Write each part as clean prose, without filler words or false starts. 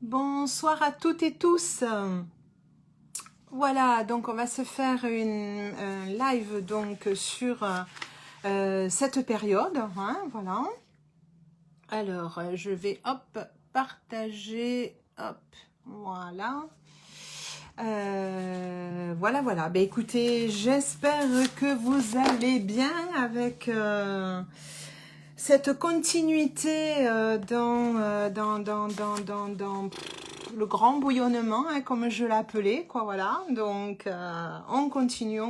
Bonsoir à toutes et tous. Voilà, donc on va se faire un live donc sur cette période. Hein, voilà. Alors, je vais hop partager. Hop, voilà. Voilà. Ben écoutez, j'espère que vous allez bien avec cette continuité dans le grand bouillonnement, hein, comme je l'appelais, quoi, voilà. Donc, on continue.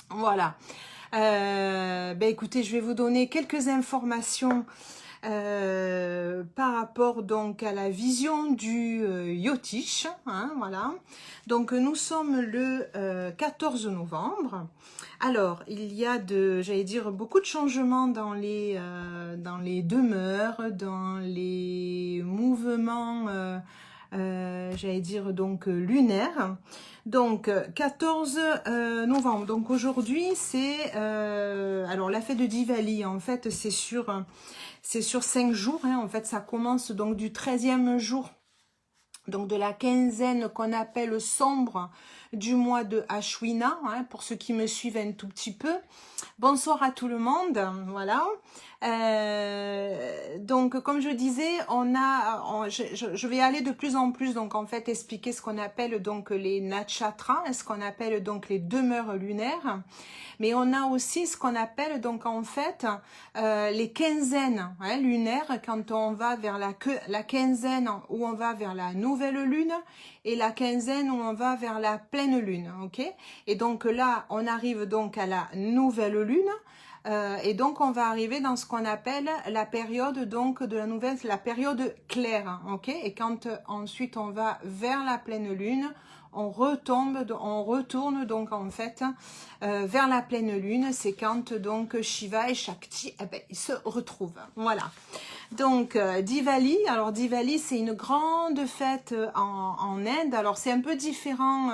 Voilà. Ben écoutez, je vais vous donner quelques informations par rapport donc à la vision du Yotish, hein, voilà. Donc nous sommes le 14 novembre. Alors il y a j'allais dire, beaucoup de changements dans les demeures, dans les mouvements, j'allais dire donc lunaires. Donc 14 novembre. Donc aujourd'hui c'est alors la fête de Diwali. En fait c'est sur 5 jours, hein. En fait, ça commence donc du 13e jour, donc de la quinzaine qu'on appelle sombre du mois de Ashwina, hein, pour ceux qui me suivent un tout petit peu. Bonsoir à tout le monde, voilà. Donc, comme je disais, je vais aller de plus en plus, donc en fait, expliquer ce qu'on appelle donc les nakshatras, ce qu'on appelle donc les demeures lunaires. Mais on a aussi ce qu'on appelle donc en fait les quinzaines, hein, lunaires, quand on va vers la quinzaine où on va vers la nouvelle lune et la quinzaine où on va vers la pleine lune, ok. Et donc là, on arrive donc à la nouvelle lune. Et donc on va arriver dans ce qu'on appelle la période donc de la nouvelle, la période claire, ok. Et quand ensuite on va vers la pleine lune, on retourne donc en fait vers la pleine lune. C'est quand donc Shiva et Shakti ils se retrouvent. Voilà. Donc Diwali, alors Diwali c'est une grande fête en Inde. Alors c'est un peu différent.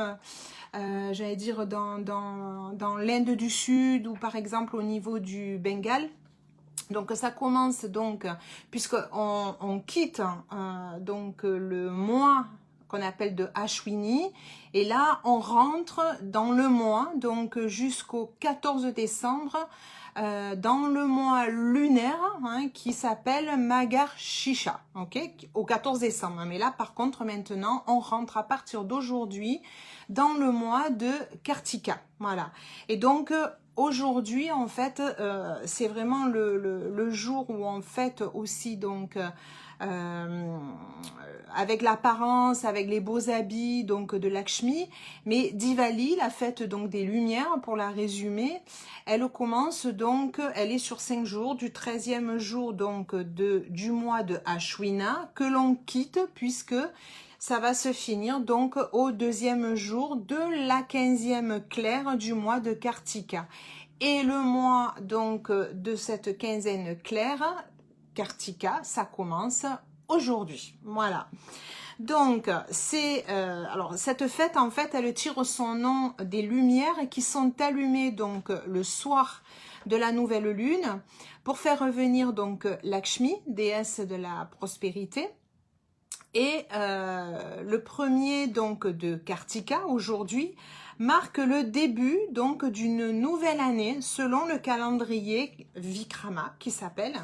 J'allais dire dans l'Inde du Sud ou par exemple au niveau du Bengale. Donc ça commence donc puisque on quitte donc le mois qu'on appelle de Ashwini et là on rentre dans le mois donc jusqu'au 14 décembre dans le mois lunaire, hein, qui s'appelle Magar-Shisha, ok, au 14 décembre. Mais là, par contre, maintenant, on rentre à partir d'aujourd'hui dans le mois de Kartika, voilà. Et donc, aujourd'hui, en fait, c'est vraiment le jour où on fête aussi, donc, avec l'apparence, avec les beaux habits donc de Lakshmi, mais Diwali, la fête donc des lumières, pour la résumer, elle commence donc, elle est sur 5 jours, du 13e jour donc du mois de Ashwina, que l'on quitte puisque ça va se finir donc au 2e jour de la 15e claire du mois de Kartika. Et le mois donc de cette quinzaine claire, Kartika, ça commence aujourd'hui. Voilà. Donc, alors cette fête, en fait, elle tire son nom des lumières qui sont allumées donc le soir de la nouvelle lune pour faire revenir donc Lakshmi, déesse de la prospérité. Et le premier donc de Kartika aujourd'hui marque le début donc d'une nouvelle année selon le calendrier Vikrama qui s'appelle.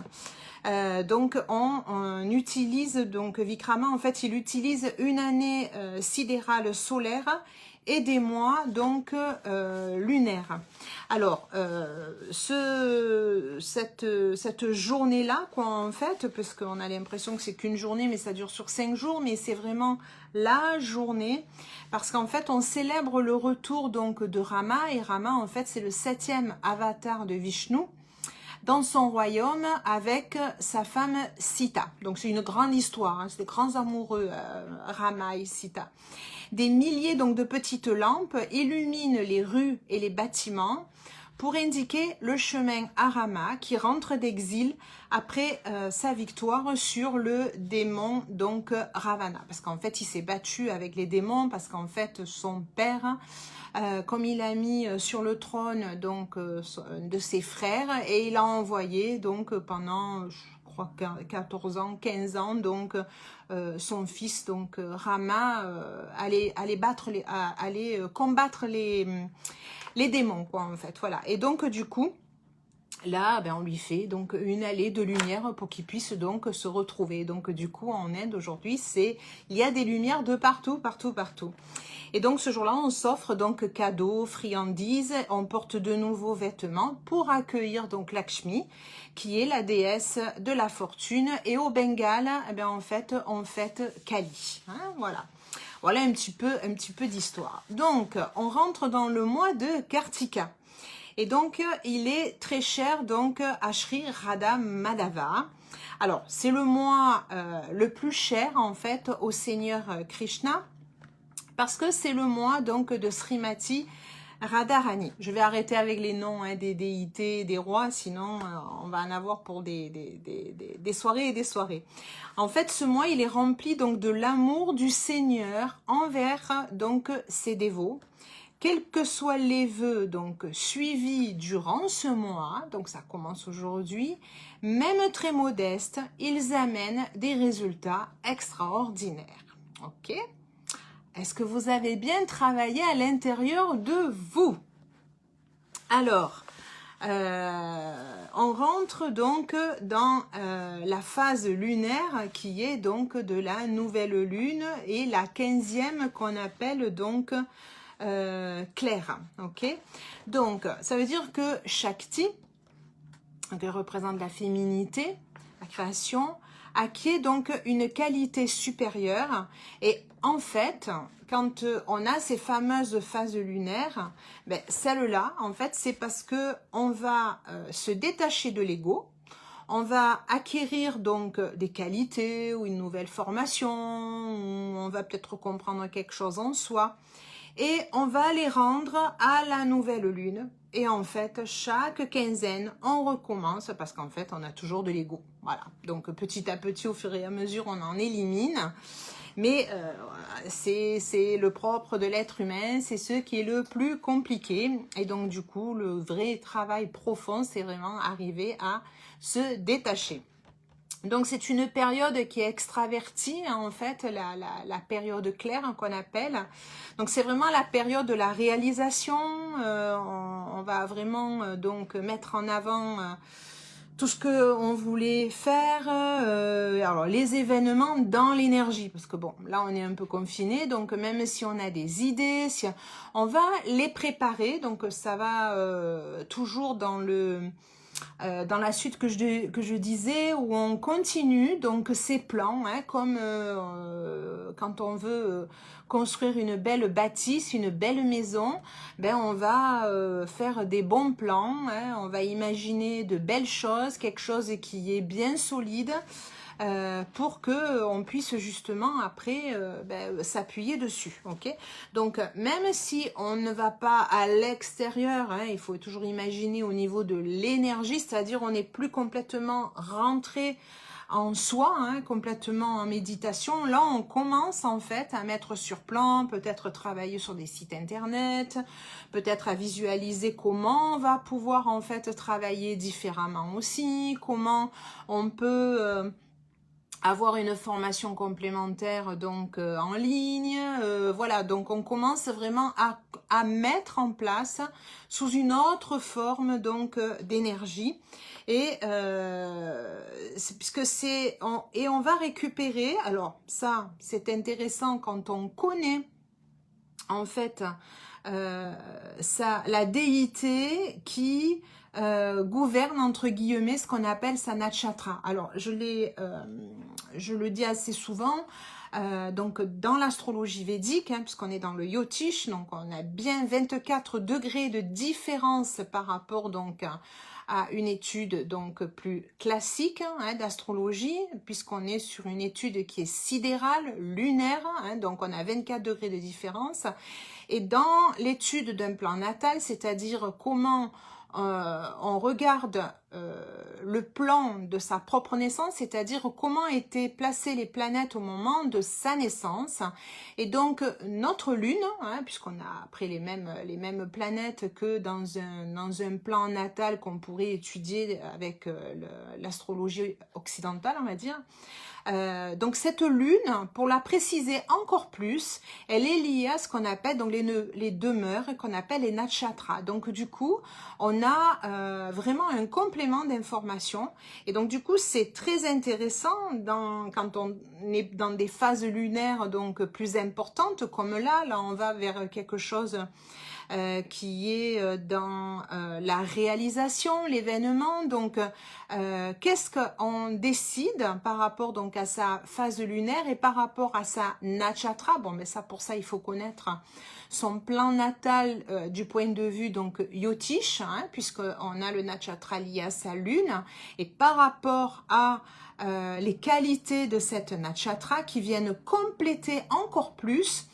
Donc on utilise donc Vikrama, en fait il utilise une année sidérale solaire et des mois donc lunaires. Alors cette journée là quoi, en fait, parce qu'on a l'impression que c'est qu'une journée mais ça dure sur 5 jours, mais c'est vraiment la journée parce qu'en fait on célèbre le retour donc de Rama, et Rama en fait c'est le 7e avatar de Vishnu dans son royaume avec sa femme Sita. Donc c'est une grande histoire, hein, c'est des grands amoureux, Rama et Sita. Des milliers donc de petites lampes illuminent les rues et les bâtiments pour indiquer le chemin à Rama qui rentre d'exil après sa victoire sur le démon donc Ravana. Parce qu'en fait il s'est battu avec les démons parce qu'en fait son père comme il a mis sur le trône donc de ses frères, et il a envoyé donc pendant je crois 14 ans, 15 ans, donc son fils, donc Rama, allait combattre les démons, quoi, en fait, voilà. Et donc, du coup, là, ben, on lui fait donc une allée de lumière pour qu'il puisse donc se retrouver. Donc, du coup, en Inde, aujourd'hui, il y a des lumières de partout, partout, partout. Et donc, ce jour-là, on s'offre donc cadeaux, friandises, on porte de nouveaux vêtements pour accueillir donc Lakshmi, qui est la déesse de la fortune. Et au Bengale, eh bien, en fait, on fête Kali. Hein, voilà. Voilà un petit peu d'histoire. Donc, on rentre dans le mois de Kartika. Et donc, il est très cher donc à Sri Radha Madhava. Alors, c'est le mois le plus cher en fait au Seigneur Krishna parce que c'est le mois donc de Srimati Radharani. Je vais arrêter avec les noms des déités, des rois, sinon on va en avoir pour des soirées et des soirées. En fait, ce mois, il est rempli donc de l'amour du Seigneur envers donc ses dévots. Quels que soient les vœux donc suivis durant ce mois, donc ça commence aujourd'hui, même très modestes, ils amènent des résultats extraordinaires. Ok? Est-ce que vous avez bien travaillé à l'intérieur de vous? Alors, on rentre donc dans la phase lunaire qui est donc de la nouvelle lune et la 15e qu'on appelle donc claire, ok? Donc, ça veut dire que Shakti, qui représente la féminité, la création, acquiert donc une qualité supérieure. Et en fait, quand on a ces fameuses phases lunaires, ben, celle-là, en fait, c'est parce que on va se détacher de l'ego. On va acquérir donc des qualités ou une nouvelle formation, ou on va peut-être comprendre quelque chose en soi. Et on va les rendre à la nouvelle lune. Et en fait, chaque quinzaine, on recommence parce qu'en fait, on a toujours de l'ego. Voilà. Donc, petit à petit, au fur et à mesure, on en élimine. Mais c'est le propre de l'être humain, c'est ce qui est le plus compliqué. Et donc, du coup, le vrai travail profond, c'est vraiment arriver à se détacher. Donc, c'est une période qui est extravertie, hein, en fait, la période claire hein, qu'on appelle. Donc, c'est vraiment la période de la réalisation. On va vraiment donc mettre en avant tout ce qu'on voulait faire. Alors, les événements dans l'énergie. Parce que bon, là, on est un peu confiné. Donc, même si on a des idées, si on va les préparer. Donc, ça va toujours dans la suite que je disais, où on continue donc ces plans, hein, comme quand on veut construire une belle bâtisse, une belle maison, ben on va faire des bons plans, hein, on va imaginer de belles choses, quelque chose qui est bien solide, pour que on puisse justement après s'appuyer dessus, ok? Donc même si on ne va pas à l'extérieur, hein, il faut toujours imaginer au niveau de l'énergie, c'est-à-dire on n'est plus complètement rentré en soi, hein, complètement en méditation. Là, on commence en fait à mettre sur plan, peut-être travailler sur des sites internet, peut-être à visualiser comment on va pouvoir en fait travailler différemment aussi, comment on peut avoir une formation complémentaire donc en ligne, voilà, donc on commence vraiment à mettre en place sous une autre forme donc d'énergie et puisque et on va récupérer, alors ça c'est intéressant quand on connaît en fait la déité qui gouverne entre guillemets ce qu'on appelle sa nakshatra. Alors je le dis assez souvent, donc dans l'astrologie védique, hein, puisqu'on est dans le Yotish, donc on a bien 24 degrés de différence par rapport donc à une étude donc plus classique hein, d'astrologie, puisqu'on est sur une étude qui est sidérale, lunaire, hein, donc on a 24 degrés de différence. Et dans l'étude d'un plan natal, c'est-à-dire comment on regarde le plan de sa propre naissance, c'est-à-dire comment étaient placées les planètes au moment de sa naissance. Et donc notre Lune, hein, puisqu'on a après les mêmes planètes que dans un plan natal qu'on pourrait étudier avec l'astrologie occidentale, on va dire. Donc cette lune, pour la préciser encore plus, elle est liée à ce qu'on appelle donc les demeures qu'on appelle les nakshatras. Donc du coup, on a vraiment un complément d'information. Et donc du coup, c'est très intéressant quand on est dans des phases lunaires donc plus importantes, comme là on va vers quelque chose qui est dans la réalisation, l'événement. Donc, qu'est-ce qu'on décide par rapport donc à sa phase lunaire et par rapport à sa nakshatra? Bon, mais ça, pour ça, il faut connaître son plan natal du point de vue donc yotish, hein, puisqu'on a le nakshatra lié à sa lune, et par rapport à les qualités de cette nakshatra qui viennent compléter encore plus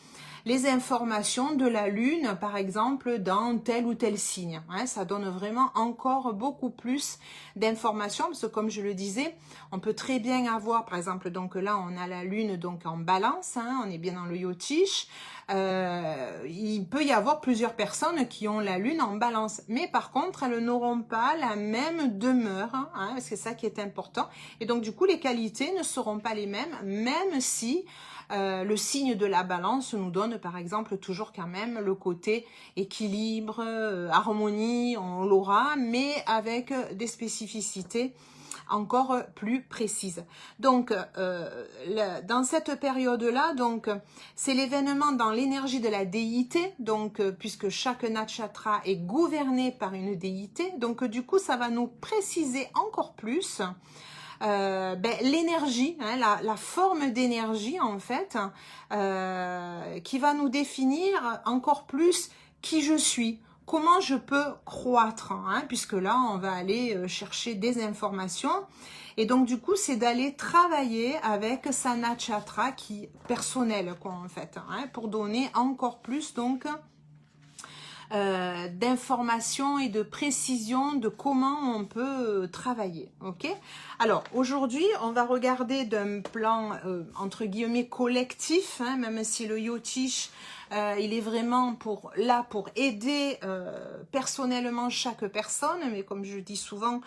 les informations de la Lune, par exemple, dans tel ou tel signe. Hein, ça donne vraiment encore beaucoup plus d'informations, parce que comme je le disais, on peut très bien avoir, par exemple, donc là, on a la Lune donc en balance, hein, on est bien dans le yotish. Il peut y avoir plusieurs personnes qui ont la Lune en balance, mais par contre, elles n'auront pas la même demeure, hein, c'est ça qui est important. Et donc, du coup, les qualités ne seront pas les mêmes, même si le signe de la balance nous donne par exemple toujours quand même le côté équilibre, harmonie, on l'aura, mais avec des spécificités encore plus précises. Donc dans cette période-là, donc c'est l'événement dans l'énergie de la déité, donc puisque chaque nakshatra est gouverné par une déité, donc du coup ça va nous préciser encore plus l'énergie, hein, la forme d'énergie en fait, qui va nous définir encore plus qui je suis, comment je peux croître, hein, puisque là on va aller chercher des informations. Et donc du coup c'est d'aller travailler avec sa nakshatra qui personnelle quoi en fait, hein, pour donner encore plus donc d'informations et de précision de comment on peut travailler. Ok. Alors aujourd'hui, on va regarder d'un plan entre guillemets collectif, hein, même si le yotish il est vraiment là pour aider personnellement chaque personne, mais comme je dis souvent,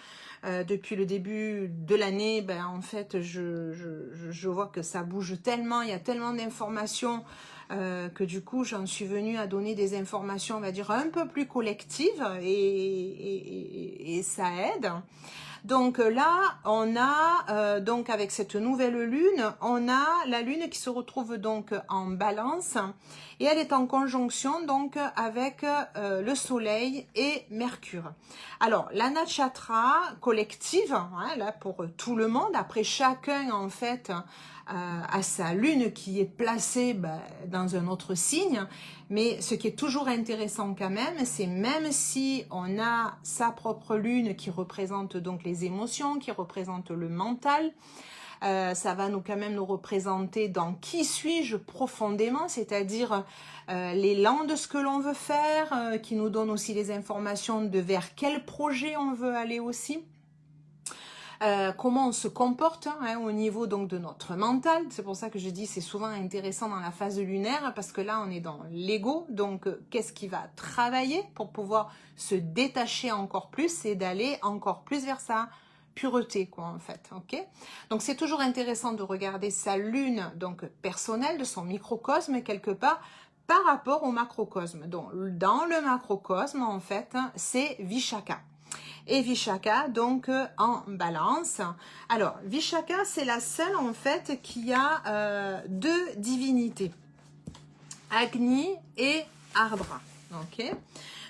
depuis le début de l'année, ben, en fait, je vois que ça bouge tellement, il y a tellement d'informations que du coup, j'en suis venue à donner des informations, on va dire, un peu plus collectives et ça aide. Donc là, on a, donc avec cette nouvelle lune, on a la lune qui se retrouve donc en balance et elle est en conjonction donc avec le soleil et Mercure. Alors, la nakshatra collective, hein, là pour tout le monde, après chacun en fait à sa lune qui est placée dans un autre signe, mais ce qui est toujours intéressant quand même si on a sa propre lune qui représente donc les émotions, qui représente le mental, ça va quand même nous représenter dans qui suis-je profondément, c'est-à-dire l'élan de ce que l'on veut faire, qui nous donne aussi les informations de vers quel projet on veut aller aussi. Comment on se comporte hein, au niveau donc de notre mental. C'est pour ça que je dis c'est souvent intéressant dans la phase lunaire parce que là on est dans l'ego. Donc qu'est-ce qui va travailler pour pouvoir se détacher encore plus et d'aller encore plus vers sa pureté quoi en fait. Ok. Donc c'est toujours intéressant de regarder sa lune donc personnelle de son microcosme quelque part par rapport au macrocosme. Donc dans le macrocosme en fait c'est Vishaka. Et Vishaka, donc en balance. Alors, Vishaka, c'est la seule en fait qui a deux divinités, Agni et Ardra. Ok.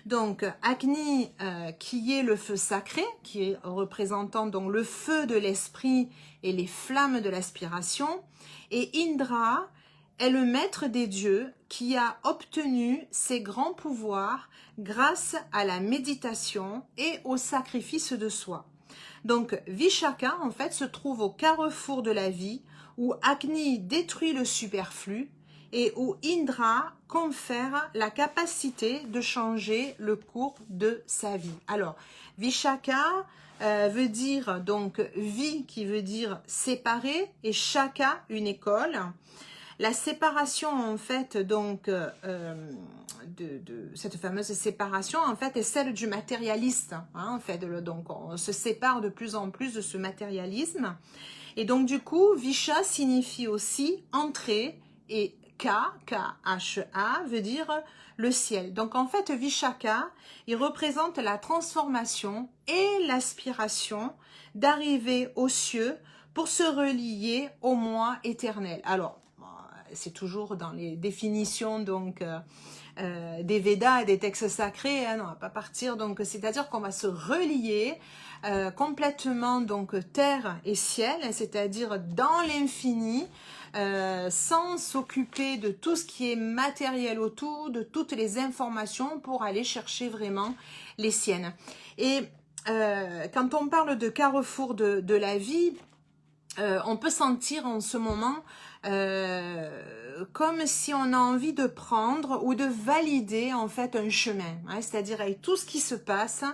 Donc, Agni, qui est le feu sacré, qui est représentant donc le feu de l'esprit et les flammes de l'aspiration, et Indra est le maître des dieux qui a obtenu ses grands pouvoirs grâce à la méditation et au sacrifice de soi. Donc Vishaka en fait se trouve au carrefour de la vie où Agni détruit le superflu et où Indra confère la capacité de changer le cours de sa vie. Alors Vishaka veut dire donc vie qui veut dire séparer et Shaka une école. La séparation en fait donc de cette fameuse séparation en fait est celle du matérialiste. Hein, en fait, donc on se sépare de plus en plus de ce matérialisme. Et donc du coup, Visha signifie aussi entrer et K-H-A veut dire le ciel. Donc en fait, Vishaka, il représente la transformation et l'aspiration d'arriver aux cieux pour se relier au moi éternel. Alors, c'est toujours dans les définitions donc des Védas et des textes sacrés, hein, on va pas partir, donc c'est-à-dire qu'on va se relier complètement donc terre et ciel, c'est-à-dire dans l'infini, sans s'occuper de tout ce qui est matériel autour, de toutes les informations pour aller chercher vraiment les siennes. Et quand on parle de carrefour de la vie, on peut sentir en ce moment comme si on a envie de prendre ou de valider en fait un chemin, hein, c'est-à-dire avec tout ce qui se passe,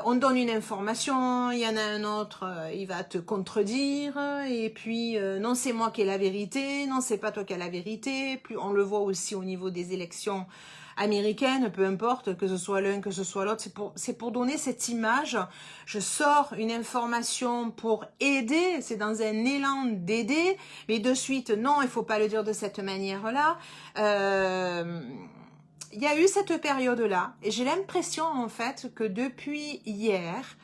on donne une information, il y en a un autre, il va te contredire, et puis non c'est moi qui ai la vérité, non c'est pas toi qui as la vérité, puis on le voit aussi au niveau des élections américaine, peu importe, que ce soit l'un, que ce soit l'autre, c'est pour donner cette image. Je sors une information pour aider, c'est dans un élan d'aider, mais de suite, non, il faut pas le dire de cette manière-là. Il y a eu cette période-là, et j'ai l'impression, en fait, que depuis hier,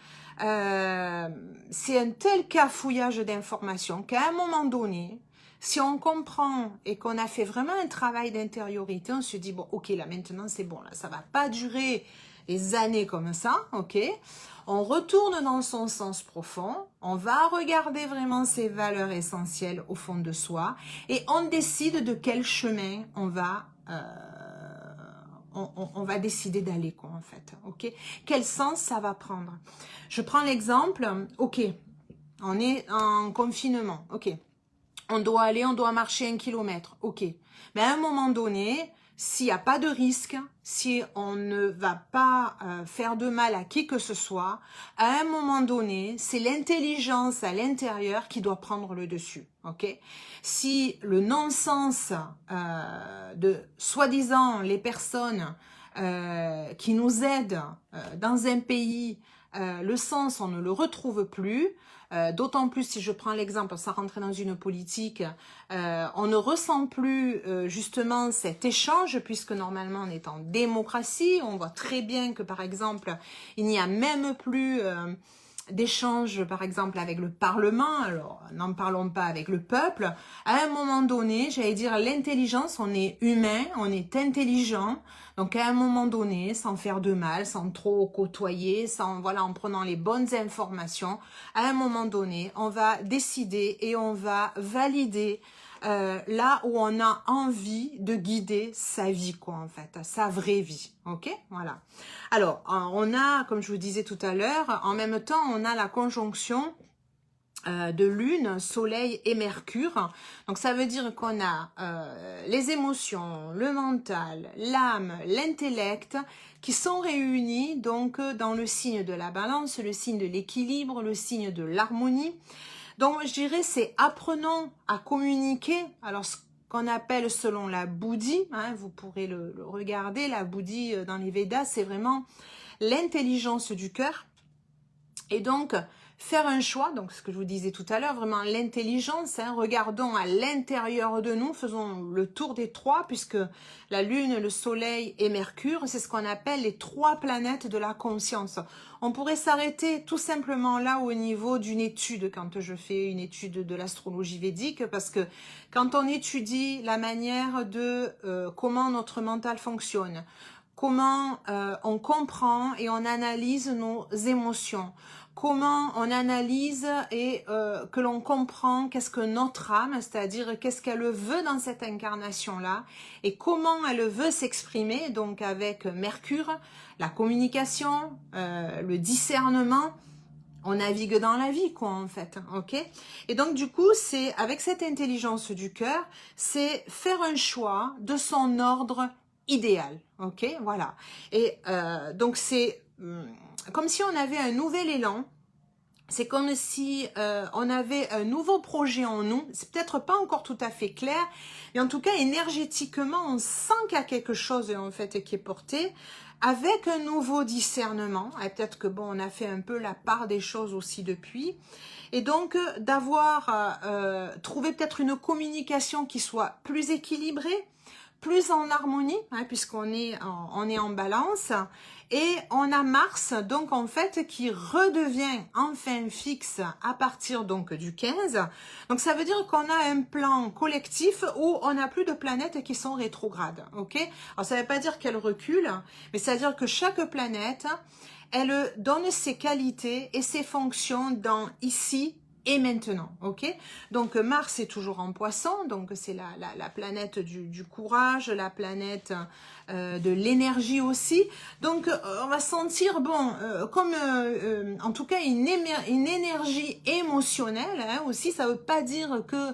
c'est un tel cafouillage d'informations qu'à un moment donné, si on comprend et qu'on a fait vraiment un travail d'intériorité, on se dit, bon, ok, là, maintenant, c'est bon, là, ça va pas durer des années comme ça, ok? On retourne dans son sens profond, on va regarder vraiment ses valeurs essentielles au fond de soi, et on décide de quel chemin on va décider d'aller, quoi, en fait, ok? Quel sens ça va prendre? Je prends l'exemple, ok, on est en confinement, ok, on doit marcher 1 kilomètre, ok, mais à un moment donné, s'il n'y a pas de risque, si on ne va pas faire de mal à qui que ce soit, à un moment donné, c'est l'intelligence à l'intérieur qui doit prendre le dessus, ok? Si le non-sens de soi-disant les personnes qui nous aident dans un pays, le sens, on ne le retrouve plus. D'autant plus si je prends l'exemple, sans rentrer dans une politique, on ne ressent plus justement cet échange, puisque normalement on est en démocratie. On voit très bien que par exemple, il n'y a même plus d'échange par exemple avec le Parlement, alors n'en parlons pas avec le peuple. À un moment donné, j'allais dire l'intelligence, on est humain, on est intelligent, donc à un moment donné, sans faire de mal, sans trop côtoyer, sans, voilà, en prenant les bonnes informations, à un moment donné, on va décider et on va valider là où on a envie de guider sa vie, quoi, en fait, sa vraie vie, ok, voilà. Alors, on a, comme je vous disais tout à l'heure, en même temps, on a la conjonction de Lune, Soleil et Mercure. Donc, ça veut dire qu'on a les émotions, le mental, l'âme, l'intellect qui sont réunis donc dans le signe de la balance, le signe de l'équilibre, le signe de l'harmonie. Donc, je dirais, c'est apprenons à communiquer. Alors, ce qu'on appelle selon la bouddhi, hein, vous pourrez le regarder, la bouddhi dans les Védas, c'est vraiment l'intelligence du cœur. Et donc, faire un choix, donc ce que je vous disais tout à l'heure, vraiment l'intelligence, hein, regardons à l'intérieur de nous, faisons le tour des trois, puisque la Lune, le Soleil et Mercure, c'est ce qu'on appelle les 3 planètes de la conscience. On pourrait s'arrêter tout simplement là au niveau d'une étude, quand je fais une étude de l'astrologie védique, parce que quand on étudie la manière de comment notre mental fonctionne, comment on comprend et on analyse nos émotions, comment on analyse et que l'on comprend qu'est-ce que notre âme, c'est-à-dire qu'est-ce qu'elle veut dans cette incarnation-là et comment elle veut s'exprimer, donc avec Mercure, la communication, le discernement, on navigue dans la vie, quoi, en fait, ok? Et donc, du coup, c'est avec cette intelligence du cœur, c'est faire un choix de son ordre idéal, ok? Voilà. Et donc, c'est comme si on avait un nouvel élan, c'est comme si on avait un nouveau projet en nous. C'est peut-être pas encore tout à fait clair, mais en tout cas énergétiquement, on sent qu'il y a quelque chose en fait qui est porté avec un nouveau discernement. Et peut-être que bon, on a fait un peu la part des choses aussi depuis. Et donc d'avoir trouvé peut-être une communication qui soit plus équilibrée, plus en harmonie, hein, puisqu'on est en balance, et on a Mars, donc en fait, qui redevient enfin fixe à partir donc du 15. Donc ça veut dire qu'on a un plan collectif où on n'a plus de planètes qui sont rétrogrades, ok? Alors ça ne veut pas dire qu'elles reculent, mais ça veut dire que chaque planète, elle donne ses qualités et ses fonctions dans ici et maintenant, ok? Donc Mars est toujours en Poisson, donc c'est la planète du courage, la planète de l'énergie aussi. Donc on va sentir, bon, comme en tout cas une énergie émotionnelle, hein, aussi. Ça veut pas dire que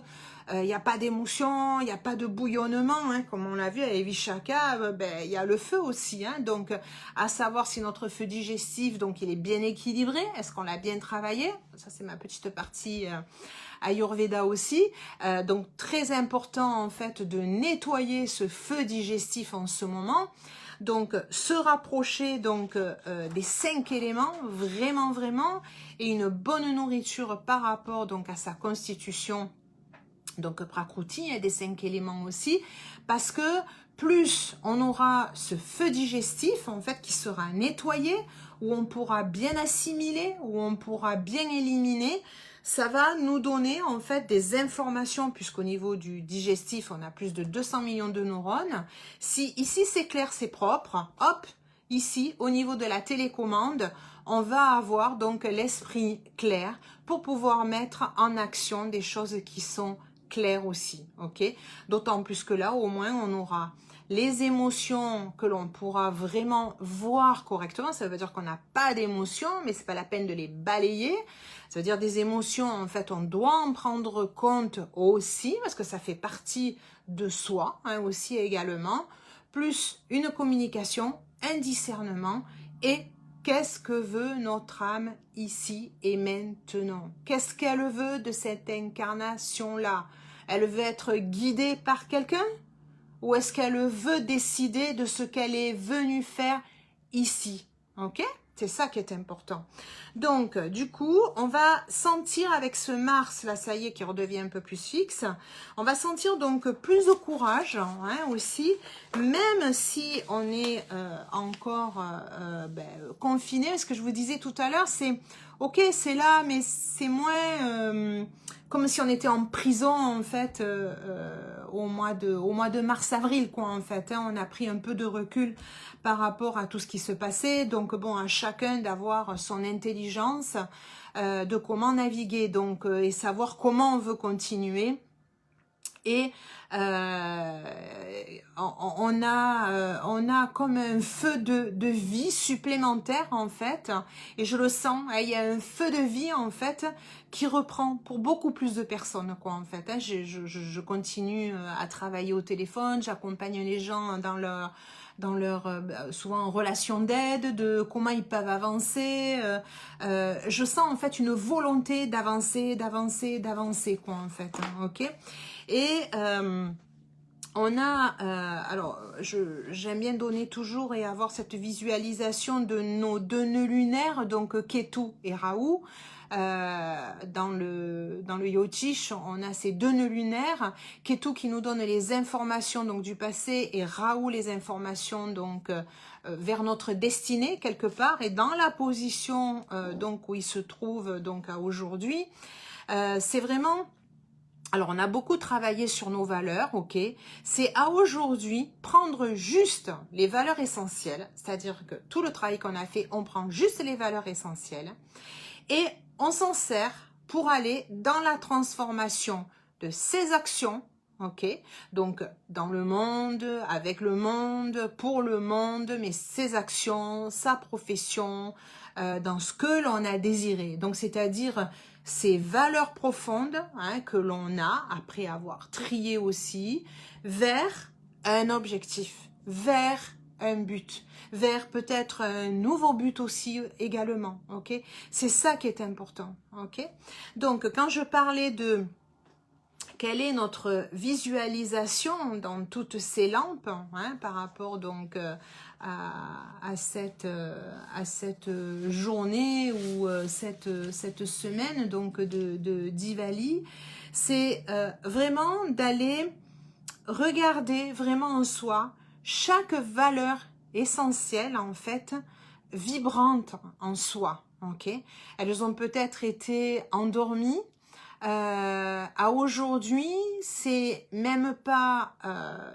il n'y a pas d'émotion, il n'y a pas de bouillonnement, hein, comme on l'a vu avec Vishaka, ben, il y a le feu aussi, hein, donc à savoir si notre feu digestif, donc il est bien équilibré, est-ce qu'on l'a bien travaillé, ça c'est ma petite partie Ayurveda aussi, donc très important en fait de nettoyer ce feu digestif en ce moment. Donc se rapprocher donc des 5 éléments, vraiment, et une bonne nourriture par rapport donc à sa constitution, donc Prakruti, il y a des 5 éléments aussi, parce que plus on aura ce feu digestif en fait qui sera nettoyé, où on pourra bien assimiler, où on pourra bien éliminer, ça va nous donner en fait des informations, puisqu'au niveau du digestif on a plus de 200 millions de neurones. Si ici c'est clair, c'est propre, hop, ici au niveau de la télécommande, on va avoir donc l'esprit clair pour pouvoir mettre en action des choses qui sont clair aussi, ok? D'autant plus que là, au moins, on aura les émotions que l'on pourra vraiment voir correctement. Ça veut dire qu'on n'a pas d'émotions, mais c'est pas la peine de les balayer. Ça veut dire des émotions, en fait, on doit en prendre compte aussi, parce que ça fait partie de soi, hein, aussi également, plus une communication, un discernement et qu'est-ce que veut notre âme ici et maintenant? Qu'est-ce qu'elle veut de cette incarnation-là? Elle veut être guidée par quelqu'un? Ou est-ce qu'elle veut décider de ce qu'elle est venue faire ici? Ok? C'est ça qui est important. Donc, du coup, on va sentir avec ce Mars, là, ça y est, qui redevient un peu plus fixe, on va sentir donc plus de courage, hein, aussi, même si on est encore confiné. Ce que je vous disais tout à l'heure, c'est, ok, c'est là, mais c'est moins comme si on était en prison, en fait, au mois de mars-avril, quoi, en fait. Hein, on a pris un peu de recul par rapport à tout ce qui se passait. Donc, bon, à chacun d'avoir son intelligence, de comment naviguer, donc, et savoir comment on veut continuer. Et on a comme un feu de vie supplémentaire en fait, et je le sens, hein, il y a un feu de vie en fait qui reprend pour beaucoup plus de personnes, quoi, en fait. Hein. Je continue à travailler au téléphone, j'accompagne les gens dans leur souvent en relation d'aide, de comment ils peuvent avancer. Je sens en fait une volonté d'avancer, quoi, en fait, hein, ok. Et on a, alors j'aime bien donner toujours et avoir cette visualisation de nos deux nœuds lunaires, donc Ketu et Rahu. Dans le Yotish, on a ces deux nœuds lunaires, Ketu qui nous donne les informations donc du passé et Rahu les informations donc vers notre destinée quelque part, et dans la position donc où il se trouve donc à aujourd'hui, c'est vraiment. Alors, on a beaucoup travaillé sur nos valeurs, ok? C'est à aujourd'hui prendre juste les valeurs essentielles, c'est-à-dire que tout le travail qu'on a fait, on prend juste les valeurs essentielles et on s'en sert pour aller dans la transformation de ces actions, ok? Donc, dans le monde, avec le monde, pour le monde, mais ses actions, sa profession, dans ce que l'on a désiré. Donc, c'est-à-dire ces valeurs profondes, hein, que l'on a, après avoir trié aussi, vers un objectif, vers un but, vers peut-être un nouveau but aussi également, ok? C'est ça qui est important, ok? Donc, quand je parlais de quelle est notre visualisation dans toutes ces lampes, hein, par rapport donc à cette journée ou cette semaine donc de Diwali, c'est vraiment d'aller regarder vraiment en soi chaque valeur essentielle en fait, vibrante en soi, ok? Elles ont peut-être été endormies, à aujourd'hui, c'est même pas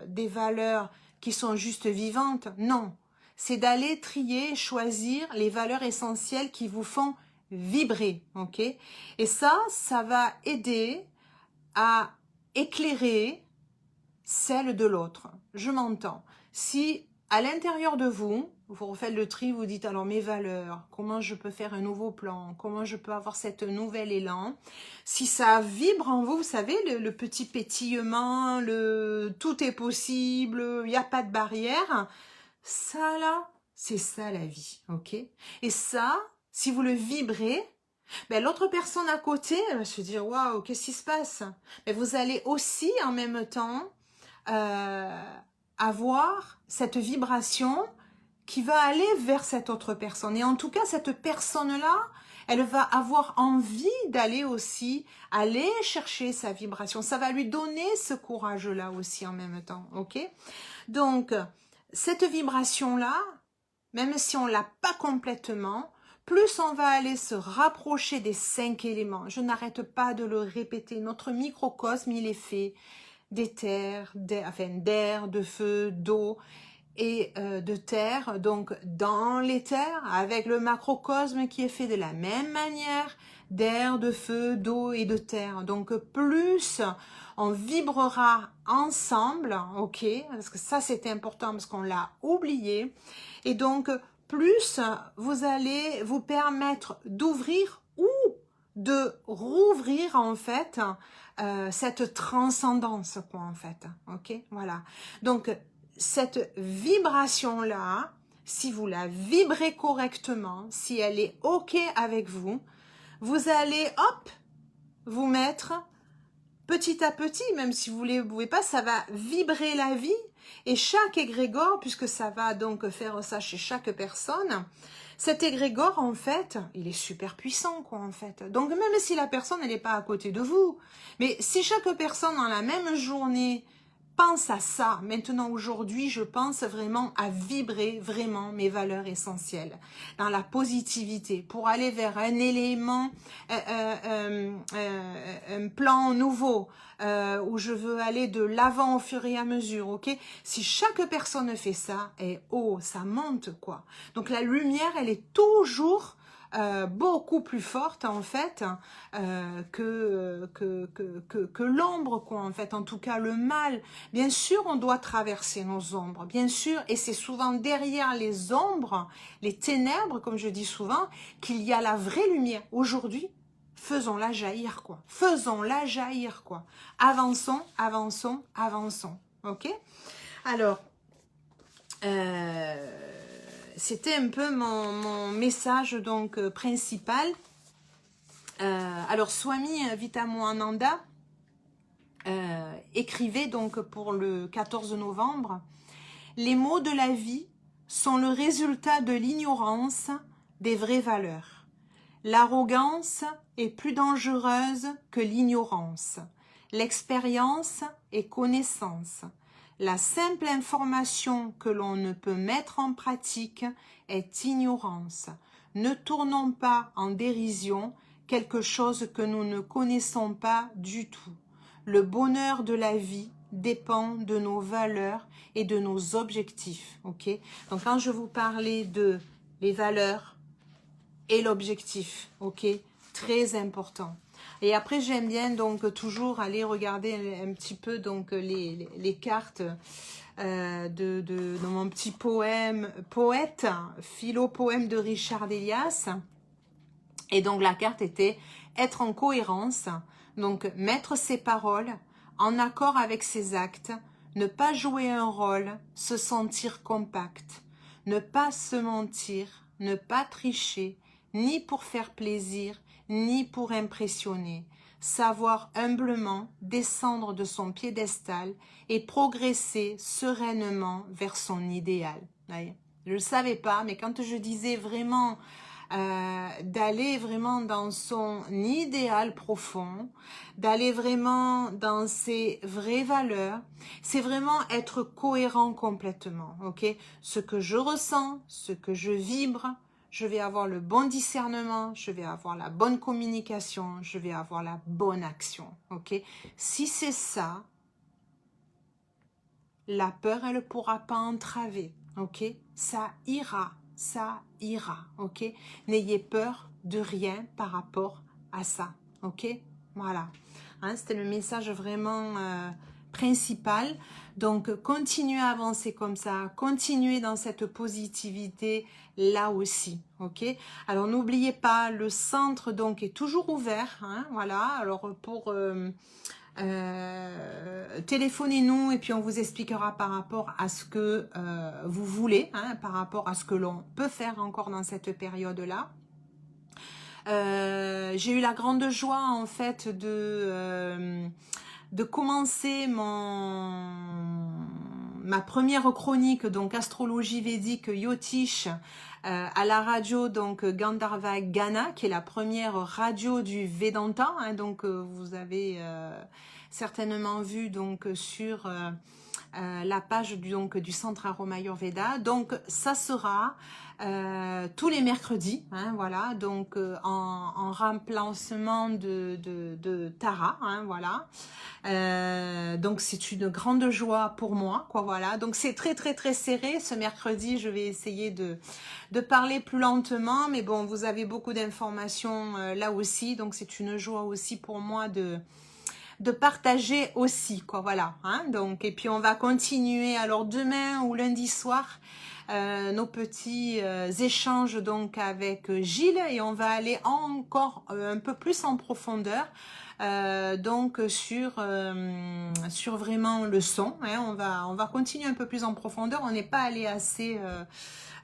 des valeurs qui sont juste vivantes, non. C'est d'aller trier, choisir les valeurs essentielles qui vous font vibrer, ok? Et ça va aider à éclairer celle de l'autre. Je m'entends. Si à l'intérieur de vous, vous refaites le tri, vous dites alors mes valeurs, comment je peux faire un nouveau plan, comment je peux avoir cette nouvel élan. Si ça vibre en vous, vous savez, le petit pétillement, le tout est possible, il n'y a pas de barrière, ça là, c'est ça la vie, ok? Et ça, si vous le vibrez, ben, l'autre personne à côté, elle va se dire waouh, qu'est-ce qui se passe? Mais vous allez aussi en même temps avoir cette vibration qui va aller vers cette autre personne. Et en tout cas, cette personne-là, elle va avoir envie d'aller aussi, aller chercher sa vibration. Ça va lui donner ce courage-là aussi en même temps, ok? Donc, cette vibration-là, même si on l'a pas complètement, plus on va aller se rapprocher des 5 éléments. Je n'arrête pas de le répéter. Notre microcosme, il est fait d'éther, d'air, de feu, d'eau et de terre. Donc dans l'éther, avec le macrocosme qui est fait de la même manière, d'air, de feu, d'eau et de terre. Donc plus on vibrera ensemble, ok, parce que ça c'est important parce qu'on l'a oublié. Et donc plus vous allez vous permettre d'ouvrir ou de rouvrir en fait cette transcendance quoi en fait, ok, voilà. Donc cette vibration là, si vous la vibrez correctement, si elle est ok avec vous, vous allez hop vous mettre petit à petit, même si vous ne pouvez pas, ça va vibrer la vie. Et chaque égrégore, puisque ça va donc faire ça chez chaque personne, cet égrégore, en fait, il est super puissant, quoi, en fait. Donc, même si la personne, elle n'est pas à côté de vous, mais si chaque personne, dans la même journée, pense à ça, maintenant, aujourd'hui, je pense vraiment à vibrer vraiment mes valeurs essentielles, dans la positivité, pour aller vers un élément, un plan nouveau, où je veux aller de l'avant au fur et à mesure, ok? Si chaque personne fait ça, et oh, ça monte, quoi. Donc la lumière, elle est toujours beaucoup plus forte en fait que l'ombre quoi en fait, en tout cas le mal. Bien sûr on doit traverser nos ombres, bien sûr, et c'est souvent derrière les ombres, les ténèbres comme je dis souvent, qu'il y a la vraie lumière. Aujourd'hui, faisons-la jaillir quoi, faisons-la jaillir quoi, avançons, avançons, avançons, ok? Alors c'était un peu mon message donc principal. Alors Swami Vitamoananda écrivait donc pour le 14 novembre: les maux de la vie sont le résultat de l'ignorance des vraies valeurs. L'arrogance est plus dangereuse que l'ignorance. L'expérience est connaissance. La simple information que l'on ne peut mettre en pratique est ignorance. Ne tournons pas en dérision quelque chose que nous ne connaissons pas du tout. Le bonheur de la vie dépend de nos valeurs et de nos objectifs. Ok? Donc quand je vous parlais de les valeurs et l'objectif, ok? Très important. Et après, j'aime bien donc toujours aller regarder un petit peu donc les cartes de mon petit poète, philo-poème de Richard Elias. Et donc la carte était être en cohérence, donc mettre ses paroles en accord avec ses actes, Ne pas jouer un rôle, se sentir compact. Ne pas se mentir, ne pas tricher, ni pour faire plaisir, ni pour impressionner. Savoir humblement descendre de son piédestal et progresser sereinement vers son idéal. Voyez, je ne le savais pas, mais quand je disais vraiment d'aller vraiment dans son idéal profond, d'aller vraiment dans ses vraies valeurs, c'est vraiment être cohérent complètement, ok? Ce que je ressens, ce que je vibre, je vais avoir le bon discernement, je vais avoir la bonne communication, je vais avoir la bonne action, ok? Si c'est ça, la peur, elle ne pourra pas entraver, ok? Ça ira, ok? N'ayez peur de rien par rapport à ça, ok? Voilà, hein, c'était le message vraiment principal. Donc, continuez à avancer comme ça, continuez dans cette positivité là aussi, ok? Alors, n'oubliez pas, le centre donc est toujours ouvert, hein, voilà. Alors, pour téléphonez-nous et puis on vous expliquera par rapport à ce que vous voulez, hein, par rapport à ce que l'on peut faire encore dans cette période-là. J'ai eu la grande joie en fait de commencer ma première chronique, donc astrologie védique Yotish, à la radio donc Gandharva Ghana, qui est la première radio du Vedanta, hein, donc vous avez certainement vu donc sur la page du Centre Aroma Ayurveda. Donc ça sera tous les mercredis, hein, voilà, donc en remplacement de Tara, hein, voilà. Donc c'est une grande joie pour moi, quoi, voilà. Donc c'est très très très serré ce mercredi. Je vais essayer de parler plus lentement, mais bon, vous avez beaucoup d'informations là aussi, donc c'est une joie aussi pour moi de partager aussi, quoi, voilà, hein. Donc, et puis on va continuer alors demain ou lundi soir nos petits échanges donc avec Gilles, et on va aller encore un peu plus en profondeur donc sur vraiment le son, hein. On va continuer un peu plus en profondeur. On n'est pas allé assez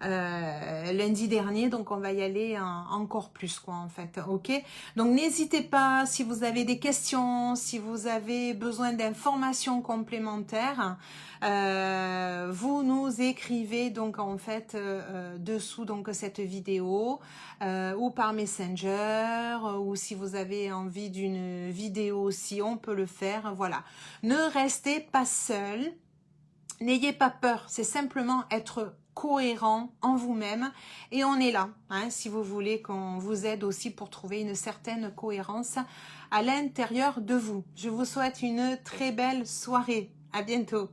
lundi dernier, donc on va y aller encore plus, quoi, en fait, ok? Donc n'hésitez pas, si vous avez des questions, si vous avez besoin d'informations complémentaires, vous nous écrivez donc en fait dessous donc cette vidéo ou par Messenger, ou si vous avez envie d'une vidéo aussi, on peut le faire, voilà. Ne restez pas seul. N'ayez pas peur, c'est simplement être cohérent en vous-même, et on est là, hein, si vous voulez qu'on vous aide aussi pour trouver une certaine cohérence à l'intérieur de vous. Je vous souhaite une très belle soirée. À bientôt.